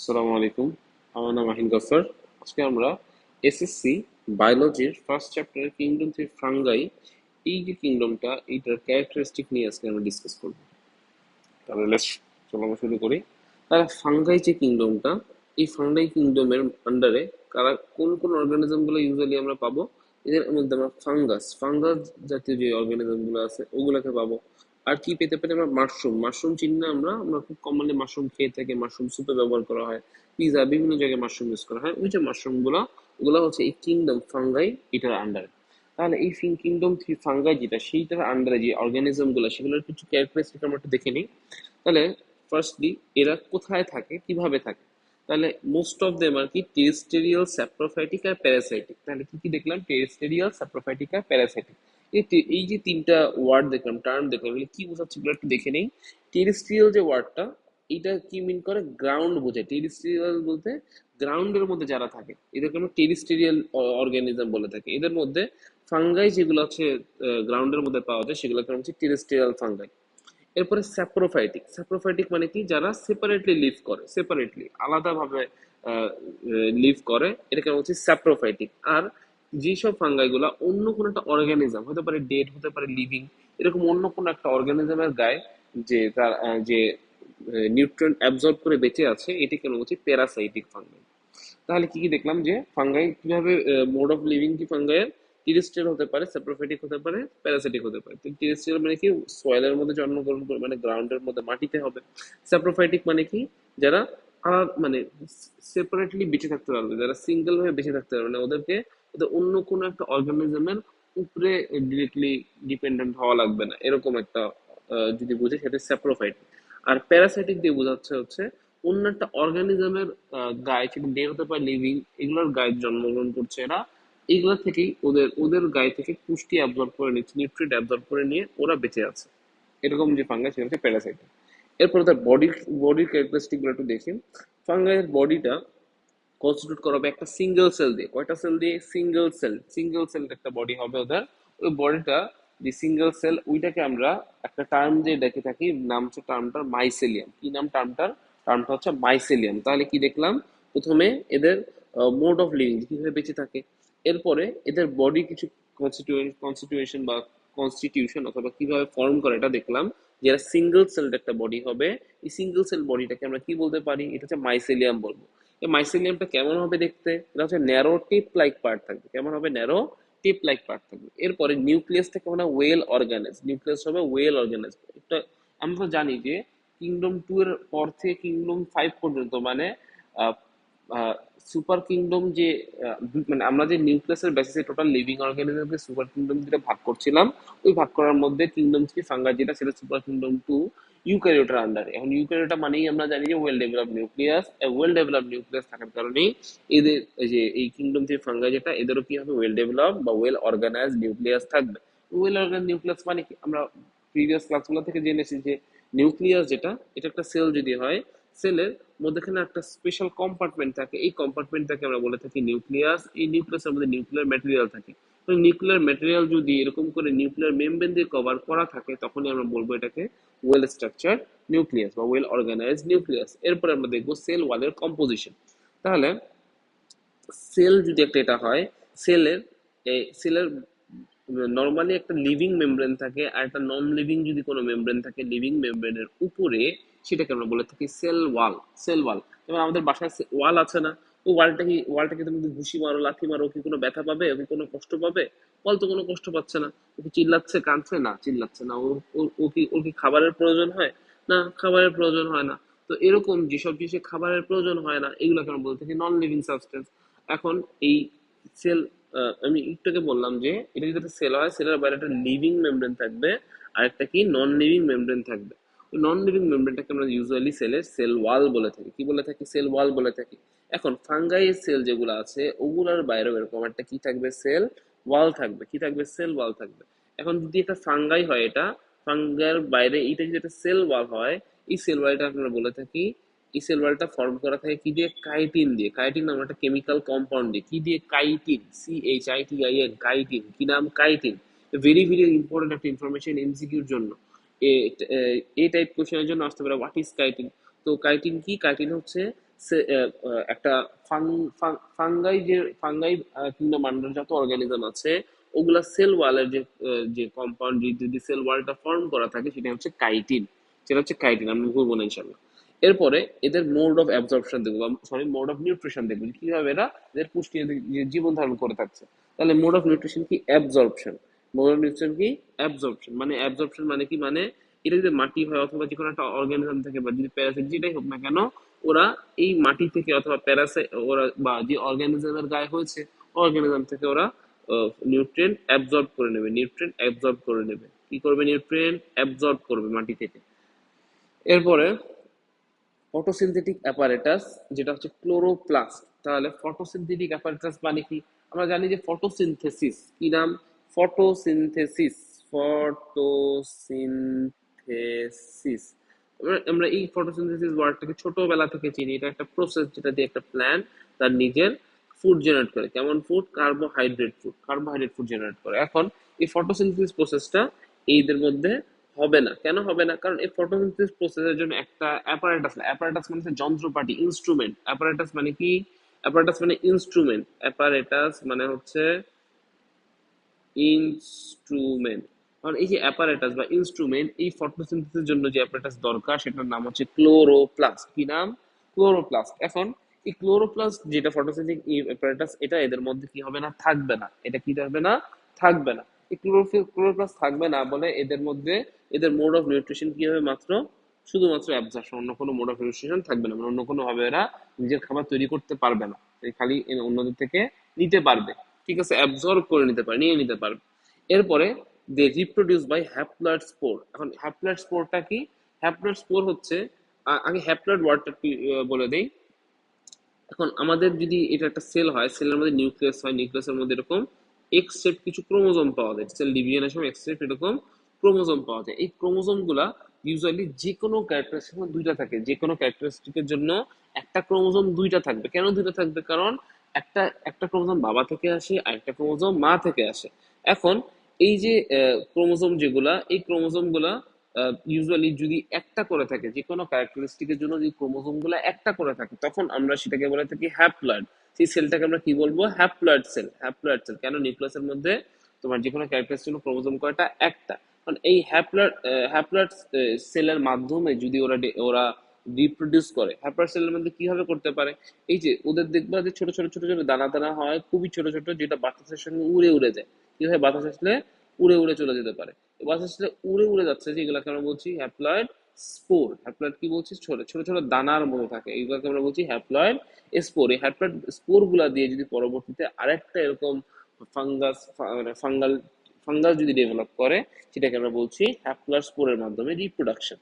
আসসালামু আলাইকুম। আমার নাম মাহিন গফর। আজকে আমরা এসএসসি বায়োলজির ফার্স্ট চ্যাপ্টারের কিংডম থ্রি ফাঙ্গাই, এই যে কিংডমটা এইটার ক্যারেক্টারিস্টিক নিয়ে আজকে আমরা ডিসকাস করব। তাহলে চলো আমরা শুরু করি। তাহলে ফাঙ্গাই যে কিংডমটা, এই ফাঙ্গাই কিংডমের আন্ডারে কারা কোন কোন অর্গানিজম গুলো ইউজুয়ালি আমরা পাবো? এদের মধ্যে আমরা ফাঙ্গাস ফাঙ্গাস জাতীয় যে অর্গানিজম গুলো আছে ওগুলোকে পাবো। আর কি পেতে পারি আমরা? মাশরুম মাশরুম চিনি না? আমরা আমরা খুব কমনলি মাশরুম খেয়ে থাকি, মাশরুম সুপে ব্যবহার করা হয়, পিজা বিভিন্ন জায়গায় মাশরুম ইউজ করা হয়। ওই যে মাশরুম গুলা, ওগুলো হচ্ছে এই কিংডম ফাঙ্গাই এটার আন্ডারে। তাহলে এই কিংডম থ্রি ফাঙ্গাই যেটা, সেইটার আন্ডারে যে অর্গানিজম গুলো, সেগুলোর কিছু ক্যারেক্টারিস্টিক আমরা একটু দেখে নিই। তাহলে ফার্স্টলি এরা কোথায় থাকে, কিভাবে থাকে? তাহলে মোস্ট অফ দেম আর কি টেরেস্টেরিয়াল, স্যাপ্রোফাইটিক আর প্যারাসাইটিক। তাহলে কি কি দেখলাম? টেরেস্টেরিয়াল, স্যাপ্রোফাইটিক আর প্যারাসাইটিক। এই যে তিনটা ওয়ার্ড দেখলাম, টার্ম দেখলাম, এগুলো কি বোঝাচ্ছে এগুলো একটু দেখে নেই। টেরেস্ট্রিয়াল যে ওয়ার্ডটা, এটা কি মিন করে? গ্রাউন্ড বোঝায়। টেরেস্ট্রিয়াল বলতে গ্রাউন্ডের মধ্যে যারা থাকে এদেরকে আমরা টেরেস্ট্রিয়াল অর্গানিজম বলে থাকি। এদের মধ্যে ফাঙ্গাই যেগুলো হচ্ছে গ্রাউন্ডের মধ্যে পাওয়া যায় সেগুলোকে হচ্ছে টেরেস্ট্রিয়াল ফাঙ্গাই। এরপরে স্যাপ্রোফাইটিক। স্যাপ্রোফাইটিক মানে কি? যারা সেপারেটলি লিভ করে, সেপারেটলি আলাদাভাবে লিভ করে, এটাকে বলছি স্যাপ্রোফাইটিক। আর যেসব ফাঙ্গাই গুলা অন্য কোনো একটা অর্গানিজম, হতে পারে ডেড, হতে পারে লিভিং, এরকম অন্য কোনো একটা অর্গানিজমের গায়ে যে তার যে নিউট্রিয়েন্ট অ্যাবজর্ব করে বেঁচে আছে, এটাকে বলছি প্যারাসাইটিক ফাঙ্গাই। তাহলে কি কি দেখলাম? যে ফাঙ্গাই কিভাবে মোড অফ লিভিং কি ফাঙ্গাই টেরেস্ট্রিয়াল হতে পারে, স্যাপ্রোফাইটিক হতে পারে, প্যারাসিটিক হতে পারে। টেরেস্ট্রিয়াল মানে কি? সয়েলের মধ্যে জন্মগ্রহণ করে, মানে গ্রাউন্ডের মধ্যে মাটিতে হবে। স্যাপ্রোফাইটিক মানে কি? যারা মানে সেপারেটলি বেঁচে থাকতে পারবে, যারা সিঙ্গেল হয়ে বেঁচে থাকতে পারবে না, ওদেরকে ওদের অন্য কোনো একটা অর্গানিজমের উপরে ডিরেক্টলি ডিপেন্ডেন্ট হওয়া লাগবে না, এরকম একটা যদি বুঝে সেটা স্যাপ্রোফাইটিক। আর প্যারাসাইটিক দিয়ে বোঝাচ্ছে হচ্ছে অন্য একটা অর্গানিজমের গায়ে, সেটা ডে হতে পারে লিভিং, এগুলোর গায়ে জন্মগ্রহণ করছে এরা। এইগুলো থেকেই ওদের ওদের গায়ে থেকে পুষ্টি অ্যাবজর্ব করে নিচ্ছে, নিউট্রিয়েন্ট অ্যাবজর্ব করে নিয়ে ওরা বেঁচে আছে। এরকম যে ফাঙ্গাস, সেটা হচ্ছে প্যারাসাইট। এরপরে তার বডির ক্যারেক্টারিস্টিক গুলো একটু দেখি। ফাঙ্গাইয়ের বডিটা কনস্টিটিউট করা হবে একটা সিঙ্গেল সেল দিয়ে। কয়টা সেল দিয়ে? Single cell. সিঙ্গেল সেল একটা বডি হবে ওদের। ওই বডিটা যে সিঙ্গেল সেল, ওইটাকে আমরা একটা টার্ম দিয়ে ডেকে থাকি, নাম হচ্ছে টার্মটার মাইসেলিয়াম। কি নাম টার্মটার? টার্মটা হচ্ছে মাইসেলিয়াম। তাহলে কি দেখলাম? প্রথমে এদের মোড অফ লিভিং, কিভাবে বেঁচে থাকে। এরপরে এদের বডি কিছু কনস্টিটিউশন বা কনস্টিটিউশন অথবা কিভাবে ফর্ম করে এটা দেখলাম। যেটা সিঙ্গেল সেলড একটা বডি হবে, এই সিঙ্গেল সেল বডিটাকে আমরা কি বলতে পারি? এটা হচ্ছে মাইসেলিয়াম বলবো। এই মাইসেলিয়ামটা কেমন হবে দেখতে? এটা হচ্ছে ন্যারো টিপ লাইক পার্ট থাকবে। কেমন হবে? ন্যারো টিপ লাইক পার্ট থাকবে। এরপরে নিউক্লিয়াসটা কেমন হবে? Well organise. নিউক্লিয়াস হবে ওয়েল অর্গানাইজ। এটা আমরা তো জানি যে কিংডম টু এর পর থেকে কিংডম ফাইভ পর্যন্ত, মানে সুপার কিংডম যে মানে আমরা যে নিউক্লিয়াসের বেসিসে টোটাল লিভিং অর্গানিজমকে সুপার কিংডম যেটা ভাগ করছিলাম, ওই ভাগ করার মধ্যে কিংডম থ্রি ফাঙ্গাই যেটা, সেটা সুপার কিংডম টু ইউক্যারিওটার আন্ডারে। এখন ইউক্যারিওটা মানেই আমরা জানি যে well develop nucleus. Well develop nucleus থাকার কারণেই এদের যে এই কিংডম থ্রি ফাঙ্গাই যেটা, এদেরও কি হবে? ওয়েল ডেভেলপ বা ওয়েল অর্গানাইজ নিউক্লিয়াস থাকবে। ওয়েল অর্গানাইজ নিউক্লিয়াস মানে কি? আমরা প্রিভিয়াস ক্লাসগুলো থেকে জেনেছি যে নিউক্লিয়াস যেটা, এটা একটা সেল যদি হয়, সেলের মধ্যেখানে একটা স্পেশাল কম্পার্টমেন্ট থাকে, এই কম্পার্টমেন্টটাকে আমরা বলে থাকি নিউক্লিয়াস। এই নিউক্লিয়াসের মধ্যে নিউক্লিয়ার ম্যাটেরিয়াল থাকে। তো নিউক্লিয়ার ম্যাটেরিয়াল যদি এরকম করে নিউক্লিয়ার মেমব্রেন দিয়ে কভার করা থাকে, তখনই আমরা বলবো এটাকে ওয়েল স্ট্রাকচার নিউক্লিয়াস বা ওয়েল অর্গানাইজ নিউক্লিয়াস। এরপরে আমরা দেখবো সেল ওয়ালের কম্পোজিশন। তাহলে সেল যদি একটা এটা হয়, সেলের সেলের নর্মালি একটা লিভিং মেমব্রেন থাকে, আর একটা নন লিভিং যদি কোনো মেমব্রেন থাকে, লিভিং মেমব্রেনের উপরে, সেটাকে আমরা বলে থাকি সেল ওয়াল। Cell wall. যেমন আমাদের বাসায় ওয়াল আছে না? ওই ওয়ালটাকে তুমি যদি ঘুষি মারো, লাথি মারো, ও কি কোনো ব্যথা পাবে? ও কি কোনো কষ্ট পাবে? ওয়াল তো কোনো কষ্ট পাচ্ছে না। ও কি চিল্লাচ্ছে, কাঁদছে? না, চিল্লাচ্ছে না। ওর কি খাবারের প্রয়োজন হয়? না, খাবারের প্রয়োজন হয় না। তো এরকম যেসব জিনিসের খাবারের প্রয়োজন হয় না, এগুলোকে আমরা বলতে থাকি নন লিভিং সাবস্টেন্স। এখন এই সেল, আমি একটু আগে বললাম যে এটা যদি একটা সেল হয়, সেলের বাইরে একটা লিভিং মেমব্রেন থাকবে, আর একটা কি নন লিভিং মেমব্রেন থাকবে। ওই নন লিভিং মেমব্রেনটাকে আমরা ইউজুয়ালি সেলের সেল ওয়াল বলে থাকি। কি বলে থাকি? সেল ওয়াল বলে থাকি। এখন ফাঙ্গাই সেল যেগুলো আছে, ওগুলোর বাইরেও এরকম একটা কি থাকবে? সেল ওয়াল থাকবে। কি থাকবে? সেল ওয়াল থাকবে। এখন যদি একটা ফাঙ্গাই হয়, এটা ফাঙ্গার বাইরে এটা যদি একটা সেল ওয়াল হয়, এই সেল ওয়ালটা আমরা বলে থাকি, এই সেল ওয়ালটা ফর্ম করা থাকে কি দিয়ে? কাইটিন দিয়ে। কাইটিন নাম একটা কেমিক্যাল কম্পাউন্ড দিয়ে। কি দিয়ে? কাইটিন। CHITIN, chitin. কি নাম? কাইটিন। ভেরি ভেরি ইম্পর্টেন্ট একটা ইনফরমেশন এমসিকিউর জন্য। এই টাইপ কোশ্চেনের জন্য আসতে পারে, হোয়াট ইজ কাইটিন। তো কাইটিন কি? কাইটিন হচ্ছে একটা ফাঙ্গাই কিংডম আন্ডার যত অর্গানিজম আছে ওগুলা সেল ওয়ালের যে কম্পাউন্ড যদি সেল ওয়ালটা ফর্ম করা থাকে সেটা হচ্ছে কাইটিন। আমি ভুলবো না ইনশাল্লাহ। এরপরে এদের মোড অফ অ্যাবজর্পশন দেখবো, সরি মোড অফ নিউট্রিশন দেখবো, যে কিভাবে এরা এদের পুষ্টি জীবন ধারণ করে থাকছে। তাহলে মোড অফ নিউট্রিশন কি? অ্যাবজর্পশন। মোড অফ নিউট্রিশন কি? অ্যাবজর্পশন। অ্যাবজর্পশন মানে কি? এটা যদি মাটি হয় অথবা যে কোনো একটা অর্গানিজম থেকে বা যদি প্যারাসাইট যেটাই হোক না কেন, ওরা এই মাটি থেকে অথবা প্যারাসাইট ওরা বা যে অর্গানিজমের গায়ে হয়েছে অর্গানিজম থেকে ওরা নিউট্রিয়েন্ট অ্যাবজর্ব করে নেবে। কি করবে? নিউট্রিয়েন্ট অ্যাবজর্ব করবে মাটি থেকে। এরপরে ফটোসিনথেটিক অ্যাপারেটাস, যেটা হচ্ছে ক্লোরোপ্লাস্ট। তাহলে ফটোসিনথেটিক অ্যাপারেটাস মানে কি? আমরা জানি যে ফটোসিনথেসিস, কি নাম? ফটোসিনথেসিস। ফটোসিনথেসিস। আমরা এই ফটোসিনথেসিস ওয়ার্ডটাকে ছোটবেলা থেকে চিনি। এটা একটা প্রসেস যেটা দিয়ে একটা প্ল্যান্ট তার নিজের ফুড জেনারেট করে। কেমন ফুড? কার্বোহাইড্রেট ফুড জেনারেট করে। এখন এই ফটোসিনথেসিস প্রসেসটা এইদের মধ্যে হবে না। কেন হবে না? কারণ এই ফটোসিনথেসিস প্রসেসের জন্য একটা অ্যাপারেটাস মানে হচ্ছে যন্ত্রপাতি, ইনস্ট্রুমেন্ট। অ্যাপারেটাস মানে কি? অ্যাপারেটাস মানে ইনস্ট্রুমেন্ট। অ্যাপারেটাস মানে হচ্ছে ইনস্ট্রুমেন্ট। কারণ এই যে অ্যাপারেটাস বা ইনস্ট্রুমেন্ট, এই ফটোসিনথেসিসের জন্য যে অ্যাপারেটাস দরকার সেটার নাম হচ্ছে ক্লোরোপ্লাস্ট। কি নাম? ক্লোরোপ্লাস্ট। এখন এই ক্লোরোপ্লাস্ট যেটা ফটোসিনথেটিক অ্যাপারেটাস, এটা এদের মধ্যে কি হবে না? থাকবে না। এটা কি হবে না? থাকবে না। এই ক্লোরোপ্লাস্ট থাকবে না বলে এদের মধ্যে এদের মোড অফ নিউট্রিশন কি হবে? শুধুমাত্র অ্যাবজর্পশন, অন্য কোনো মোড অফ নিউট্রিশন থাকবে না। অন্য কোনো ভাবে এরা নিজের খাবার তৈরি করতে পারবে না। খালি অন্যদের থেকে নিতে পারবে। ঠিক আছে, অ্যাবজর্ব করে নিতে পারবে, নিয়ে নিতে পারবে। এরপরে দে রিপ্রোডিউস বাই হ্যাপ্লয়েড স্পোর। এখন হ্যাপ্লয়েড স্পোরটা কি? হ্যাপ্লয়েড স্পোর হচ্ছে, আগে হ্যাপ্লয়েড ওয়ার্ডটা বলে দেই। এখন আমাদের যদি এটা একটা সেল হয়, সেলের মধ্যে নিউক্লিয়াস হয়, নিউক্লিয়াসের মধ্যে এরকম এক্স শেপ কিছু ক্রোমোজোম পাওয়া যায়। সেল ডিভিশনের সময় এক্স শেপ এরকম ক্রোমোজোম পাওয়া যায়। এই ক্রোমোজোম গুলা ইউজুয়ালি যে কোনো ক্যারেক্টারিস্টিক দুইটা থাকে। যে কোনো ক্যারেক্টারিস্টিকের জন্য একটা ক্রোমোজোম দুইটা থাকবে। কেন দুইটা থাকবে? কারণ একটা একটা ক্রোমোজোম বাবা থেকে আসে আর একটা ক্রোমোজোম মা থেকে আসে। এখন এই যে ক্রোমোজোম যেগুলা, এই ক্রোমোজোম গুলা ইউজুয়ালি যদি একটা করে থাকে, যে কোনো ক্যারেক্টারিস্টিকের জন্য যদি ক্রোমোজোম গুলো একটা করে থাকে, তখন আমরা সেটাকে বলে থাকি হ্যাপ্লয়েড। সেই সেলটাকে আমরা কি বলবো? Haploid cell. কেন? নিউক্লিয়াসের মধ্যে তোমার যে কোনো ক্যারেক্টারিস্টিক ক্রোমোজোম কয়টা? একটা। কারণ এই হ্যাপ্লয়েড সেলের মাধ্যমে যদি ওরা রিপ্রোডিউস করে, হ্যাপ্লয়েড সেলের মধ্যে কিভাবে করতে পারে? এই যে ওদের দেখবা যে ছোট ছোট ছোট ছোট দানা দানা হয়, খুবই ছোট ছোট, যেটা বাতাসের সঙ্গে উড়ে উড়ে যায়। কি হয়? বাতাস আসলে উড়ে উড়ে চলে যেতে পারে। বাতাস আসলে উড়ে উড়ে যাচ্ছে, যেগুলোকে আমরা বলছি হ্যাপ্লয়েড স্পোর। হ্যাপ্লয়েড কি বলছি? ছোট ছোট ছোট দানার মতো থাকে, এইগুলোকে আমরা বলছি হ্যাপ্লয়েড স্পোর। এই হ্যাপ্লয়েড স্পোর গুলা দিয়ে যদি পরবর্তীতে আরেকটা এরকম ফাঙ্গাস মানে ফাঙ্গাস যদি ডেভেলপ করে, সেটাকে আমরা বলছি হ্যাপ্লয়েড স্পোরের মাধ্যমে রিপ্রোডাকশন।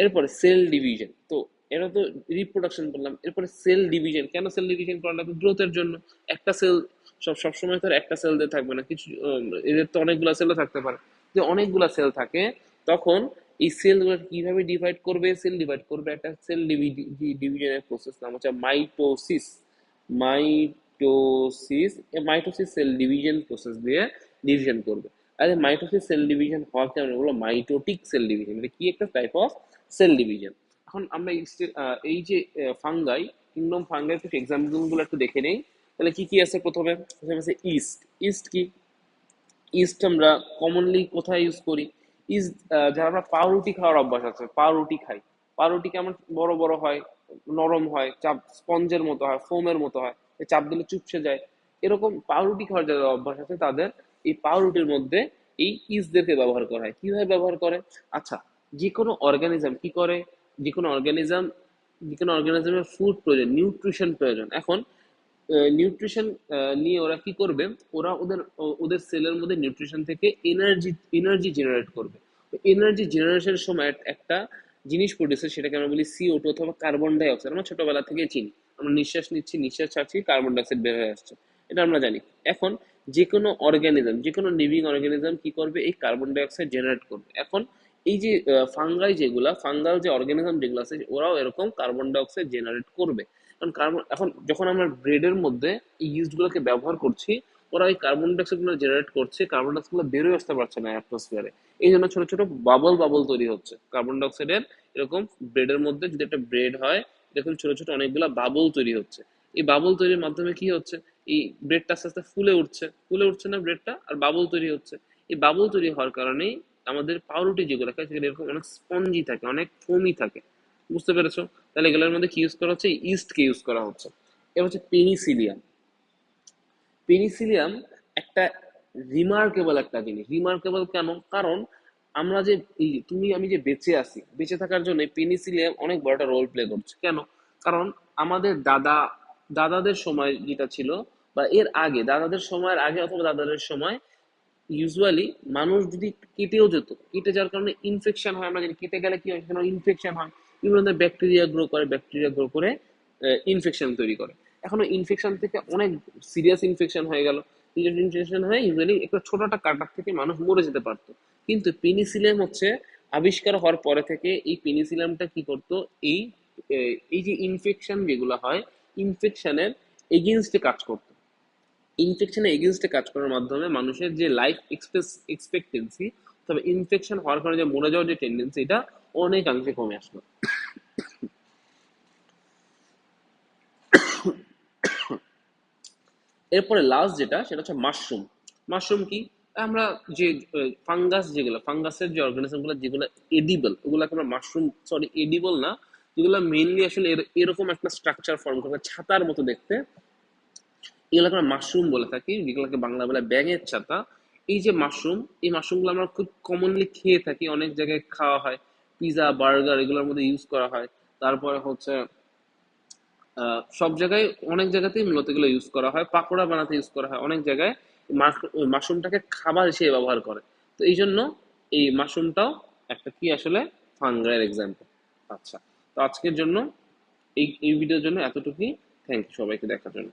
এরপরে সেল ডিভিশন। তো এটা তো রিপ্রোডাকশন করলাম। এরপরে সেল ডিভিশন। কেন সেল ডিভিশন করলাম? গ্রোথের জন্য। একটা সেল সবসময় তো একটা সেল দিয়ে থাকবে না, কিছু এদের তো অনেকগুলা সেলও থাকতে পারে। যে অনেকগুলা সেল থাকে, তখন এই সেলগুলো কিভাবে ডিভাইড করবে? একটা সেল ডিভিশনের প্রসেস নাম হচ্ছে mitosis. Mitosis cell division process দিয়ে ডিভিশন করবে। আর মাইটোসিস সেল ডিভিশন হওয়াকে আমরা বলবো মাইটোটিক সেল ডিভিশন। এটা কি? একটা টাইপ অফ সেল ডিভিশন। এখন আমরা এই যে ফাঙ্গাই, কিংডম ফাঙ্গাই কিছু এক্সাম্পল গুলো একটু দেখে নেই। তাহলে কি কি আছে? প্রথমে আছে ইস্ট। ইস্ট কি? ইস্ট আমরা কমনলি কোথায় ইউজ করি? ইস্ট, যারা আমরা পাউরুটি খাওয়ার অভ্যাস আছে, পাউরুটি খাই। পাউরুটি কেমন? বড় বড় হয়, নরম হয়, চাপ স্পঞ্জের মতো হয়, ফোমের মতো হয়, চাপ দিলে চুপসে যায়। এরকম পাউরুটি খাওয়ার যাদের অভ্যাস আছে তাদের এই পাউরুটির মধ্যে এই ইস্টদেরকে ব্যবহার করা হয়। কিভাবে ব্যবহার করে? আচ্ছা, যে কোনো অর্গানিজম কি করে? যে কোনো অর্গানিজম যে কোনো অর্গানিজমের ফুড প্রয়োজন, নিউট্রিশন প্রয়োজন। এখন নিউট্রিশন নিয়ে ওরা কি করবে? ওরা ওদের ওদের সেলের মধ্যে নিউট্রিশন থেকে এনার্জি জেনারেট করবে। এনার্জি জেনারেশনের সময় একটা জিনিস প্রডিউস, সেটাকে আমরা বলি CO2 অথবা কার্বন ডাই অক্সাইড। আমরা ছোটবেলা থেকে চিনি, আমরা নিঃশ্বাস নিচ্ছি, নিঃশ্বাস ছাড়ছি, কার্বন ডাই অক্সাইড বের হয়ে আসছে, এটা আমরা জানি। এখন যে কোনো লিভিং অর্গানিজম কি করবে? এই কার্বন ডাই অক্সাইড জেনারেট করবে। এখন এই যে ফাঙ্গাল যে অর্গানিজম যেগুলো আছে, ওরাও এরকম কার্বন ডাই অক্সাইড জেনারেট করবে। কারণ এখন যখন আমরা ব্রেডের মধ্যে এই ইস্ট গুলোকে ব্যবহার করছি, ওরা ওই কার্বন ডাইঅক্সাইড গুলো জেনারেট করছে, কার্বন ডাইঅক্সাইড গুলো বেরোয় আসতে পারছে না অ্যাটমসফিয়ারে। এই জন্য ছোট ছোট বাবল তৈরি হচ্ছে কার্বন ডাইঅক্সাইডের। এরকম ব্রেডের মধ্যে যদি একটা ব্রেড হয়, দেখুন ছোট ছোট অনেকগুলা বাবল তৈরি হচ্ছে। এই বাবল তৈরির মাধ্যমে কি হচ্ছে, এই ব্রেডটা আস্তে আস্তে ফুলে উঠছে না ব্রেডটা, আর বাবল তৈরি হচ্ছে। এই বাবল তৈরি হওয়ার কারণেই আমাদের পাউরুটি যেগুলো খায় সেগুলো এরকম অনেক স্পঞ্জি থাকে, অনেক ফোমি থাকে। বুঝতে পেরেছো? তাহলে এগুলোর মধ্যে কি ইউজ করা হচ্ছে, ইস্টকে ইউজ করা হচ্ছে। এবার হচ্ছে পেনিসিলিয়াম। পেনিসিলিয়াম একটা রিমার্কেবল একটা জিনিস। রিমার্কেবল কেন? কারণ আমরা যে এই তুমি আমি যে বেঁচে আছি, বেঁচে থাকার জন্য পেনিসিলিয়াম অনেক বড় একটা রোল প্লে করছে। কেন? কারণ আমাদের দাদাদের সময় যেটা ছিল, বা এর আগে দাদাদের সময়ের আগে অথবা দাদাদের সময় ইউজুয়ালি মানুষ যদি কেটেও যেত, কেটে যাওয়ার কারণে ইনফেকশন হয়। আমরা জানি কেটে গেলে কি হয়, সেখানে ইনফেকশন হয়। বিভিন্ন ব্যাকটেরিয়া গ্রো করে ইনফেকশন তৈরি করে। এখনো ইনফেকশন থেকে অনেক সিরিয়াস ইনফেকশন হয়ে গেল, সিরিয়াস ইনফেকশন হয়ে ইউজুয়ালি একটা ছোট একটা কাটার থেকে মানুষ মরে যেতে পারতো। কিন্তু পেনিসিলিয়াম হচ্ছে আবিষ্কার হওয়ার পরে থেকে এই পেনিসিলিয়ামটা কি করতো, এই এই যে ইনফেকশন যেগুলো হয়, ইনফেকশনের এগেনস্টে কাজ করতো। ইনফেকশনের এগেনস্টে কাজ করার মাধ্যমে মানুষের যে লাইফ এক্সপেক্টেন্সি, তবে ইনফেকশন হওয়ার কারণে যে মরে যাওয়ার যে টেন্ডেন্সি, এটা অনেকাংশে কমে আসলো। এরপরে লাস্ট যেটা, সেটা হচ্ছে মাশরুম। মাশরুম কি? আমরা যে ফাঙ্গাস, যেগুলো ফাঙ্গাসের যে অর্গানিজমগুলো যেগুলো এডিবল, ওগুলোকে আমরা মাশরুম, সরি এডিবল না, যেগুলো মেইনলি আসলে এরকম একটা স্ট্রাকচার ফর্ম করে ছাতার মতো দেখতে, এগুলোকে আমরা মাশরুম বলে থাকি, যেগুলোকে বাংলা বলে ব্যাঙের ছাতা। এই যে মাশরুম, এই মাশরুমগুলো আমরা খুব কমনলি খেয়ে থাকি, অনেক জায়গায় খাওয়া হয়, পিজা বার্গার এগুলোর মধ্যে ইউজ করা হয়। তারপরে হচ্ছে সব জায়গায়, অনেক জায়গাতেই মূলত এগুলো ইউজ করা হয়, পাকোড়া বানাতে ইউজ করা হয় অনেক জায়গায়। মাশরুমটাকে খাবার হিসেবে ব্যবহার করে। তো এই জন্য এই মাশরুমটাও একটা কি আসলে ফাঙ্গাইয়ের এক্সাম্পল। আচ্ছা, তো আজকের জন্য এই এই ভিডিওর জন্য এতটুকুই। থ্যাংক ইউ সবাইকে দেখার জন্য।